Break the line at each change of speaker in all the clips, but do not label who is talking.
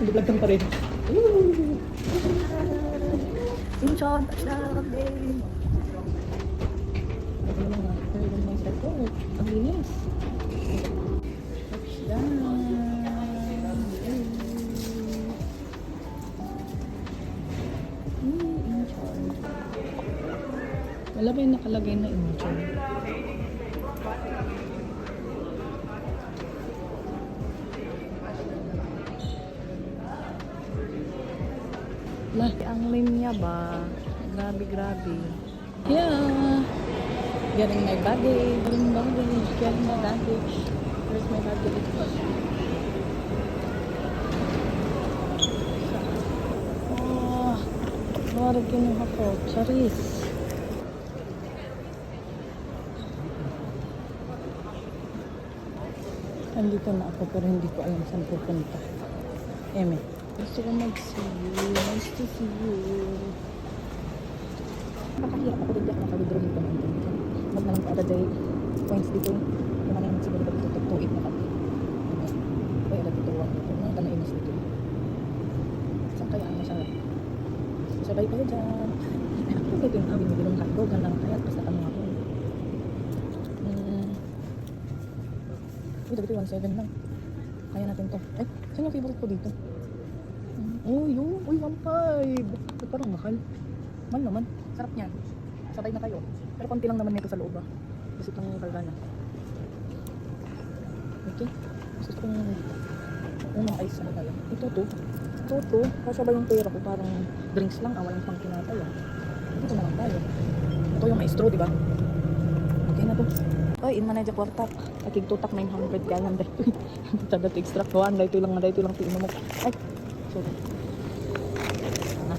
Nag-vlog kami pa rin. Incheon, touchdown day. Ang linis. Touchdown. Incheon. Wala ba yung nakalagay na Incheon? Lah, ang linya ba? Grabe, grabe. Yeah. Getting my baggage. Getting my baggage. Where's my baggage? Oh, wala kinuha ko. Charis. Andito na ako pero hindi ko alam saan pupunta. Eme. Gusto ko mag-see you. Nice to see you. Nakakahirap ako dito. Nakaka-withdraw dito. Huwag na lang po agad ay points dito. Kung ano yung siguro dito. Tutuit na kami. Kaya agad dito. Mga tanainis dito. Saan kaya ang masarap? Sabay kayo dyan. Ito yung aming bilong hotdog. Gandang kaya. Basta kami ako. Ito 1.7 lang. Kaya natin to. Eh, saan yung favorite ko dito? Oh, yun. Uy, 1.5. Ba't parang mahal? Mahal naman. Sarap niyan. Sabay na kayo. Pero konti lang naman nito sa loob ah. Kasi itong kalgana. Okay. Gusto kong unang ice na lang. Ito to. Kasabay yung pera ko. Parang drinks lang. Walang pang kinatay ah. Ito na lang tayo. Ito yung maestro, diba? Okay na to. Oy, in manay kwarta. Akig tutak 900 galang dito. Tada to extract ko. Dito lang tiin mo. Ay. Sorry. Ana.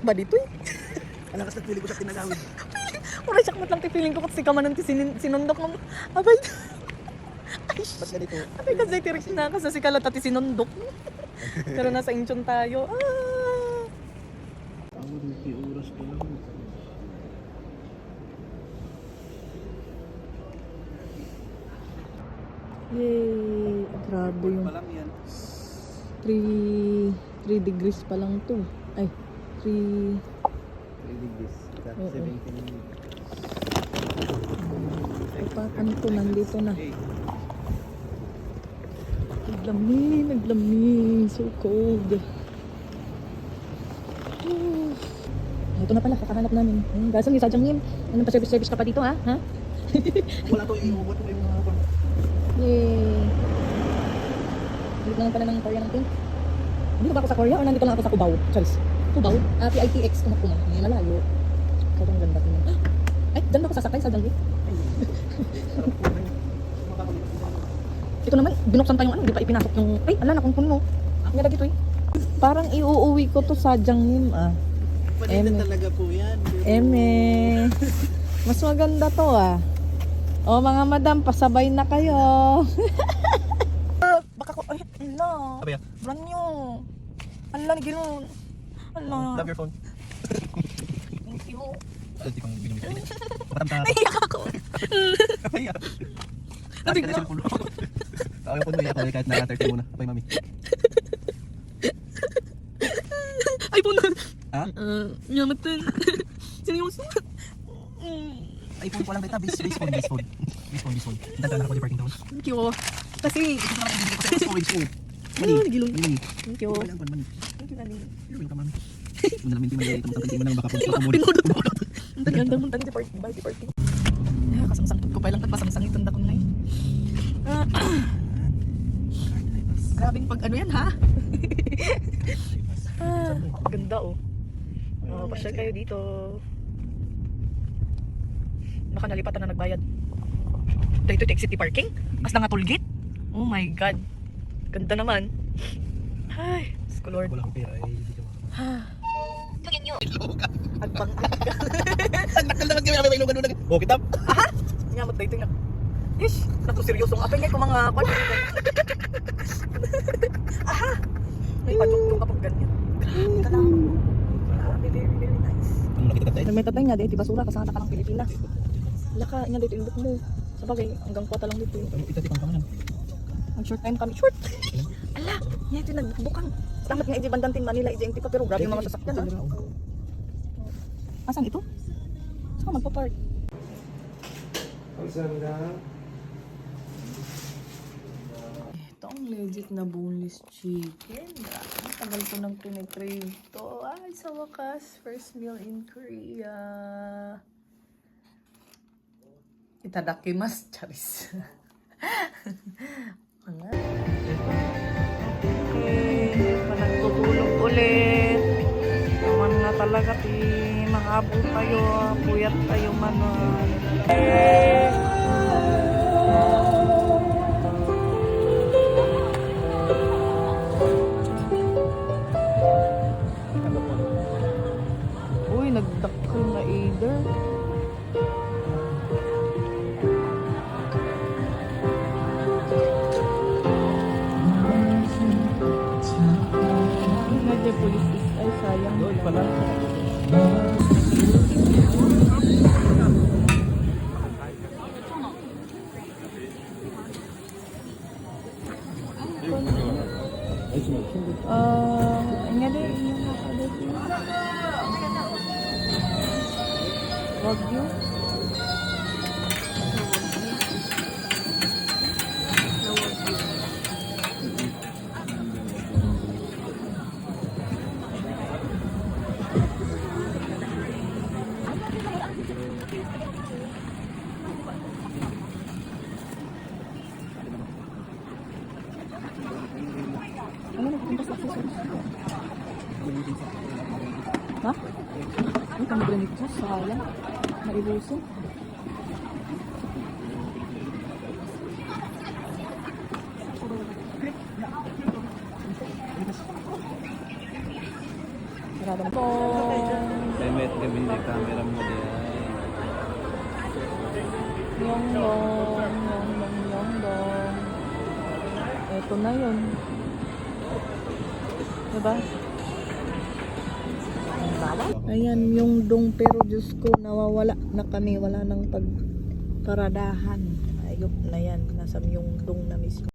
Ba dito eh?
Alakas na pili ko sa tinagawid.
Uray, sakmat lang feeling ko kasi kamanan sinundok ng abay. Ay,
Ba't ganito?
abay kasi tirik na kasi si Kalat at sinundok. Pero nasa Incheon tayo. Ah!
Ako may oras ko lang.
Yay! Grabe yung
Pa lang yan.
3 degrees pa lang to. Ay, 3...
3 degrees.
Oo.
17 minutes.
Ipakan ko, nandito na. Naglamig. So cold. Ito na pala, kakahanap namin. Gasa may sadyang yun. Anong pa-service ka pa dito, ha? Ha?
Wala to, iubot mo yung mga hapon.
Yay! Dito lang pala ng Korea ng pink. Dito ba ako sa Korea o nandito lang ako sa Cubao? Charis. Cubao? PITX, kumakuma. Malayo. Sobrang ganda ko. Ay, dyan ba ako sasakay sa Dangli? Ito naman, binuksan pa yung ano, hindi pa ipinasok yung... Ay, ala, nakumpun mo. Ang ganda dito eh. Parang iuuwi ko to sa Jiangnim ah.
Pwede talaga po yan.
Eme. Mas maganda to ah. O mga madam, pasabay na kayo. Baka ko, ay, ala.
Sabi ya?
Brand new. Ala, ni Giron. Ala.
Love your phone.
Thank you.
Pwede kong binumit. Matamta.
Naiyak ako.
Ay, ah.
Nabigla.
Ako yung phone mo, ako kahit na-30 muna. Okay, mami.
Ay, punan.
Ha?
Yamatan. Seryoso.
iPhone ko lang dito. Base phone. Dagdag na ako di parking down.
Thank you. Kasi,
Mani.
Gilong.
Mani.
Thank you.
Wala ang mani.
Thank you, Nani.
Pero ka, mami. Kung nalang minti mali, tumutang mo lang baka po.
Pinudot. Ang ganda mo tani di party. Kasamsangit ko pa lang pasamsangit tanda ko na eh. Grabing pag ano yan ha? Ganda oh. Pasyal kayo dito. Baka nalipatan na nagbayad. Dito take city parking? As na nga toll gate? Oh my god. Ganda naman. Ay, Lord.
Wala akong pera eh. Hindi ka
Agbang.
Nagdakal naman kami may ilugan mo. Oh, kitap.
Nyamot dito nga. Ish, naku seryosong apay ngayon kung mga kwan. Aha! May pa-joke kapag ganyan. Grabe ka lang. Grabe, very, very nice.
Ano nakita tayo?
May tatay nga dito, basura, kasama ka ng Pilipinas. Laka, nga dito yung book mo. Sabagay, hanggang kwata lang dito.
Itatipang pangalan.
Mag-short time kami. Short! Ala, nga ito nagbukbukan. Dapat nga Bandantin Manila, iti pa, pero grabe yung mga sasakyan. Asan ito? Saan ka magpa-park? Ito ang legit na boneless chicken. Ang tagal ko nang pinitrave to. Ay, sa wakas, first meal in Korea. Itadakimasu, charis. Okay, panagtutulog ulit. Naman nga talaga, mahabol tayo, puyat tayo manual. Uy, nagdakkel na either. Medyo police ay sayang.
Doon pala.
Nga din, yung nakadito. Wagyu. Ano nagpunta sa accessories? Ha? Ay, kami ganito. Sayang. Naibusin. Maraming po.
Demet kami di camera mo di ay.
Yung long. Ito na yun. Diba? Ayan yung dong, pero Diyos ko, nawawala na kami. Wala nang pagparadahan. Ayok na yan. Nasa yung dong na mismo.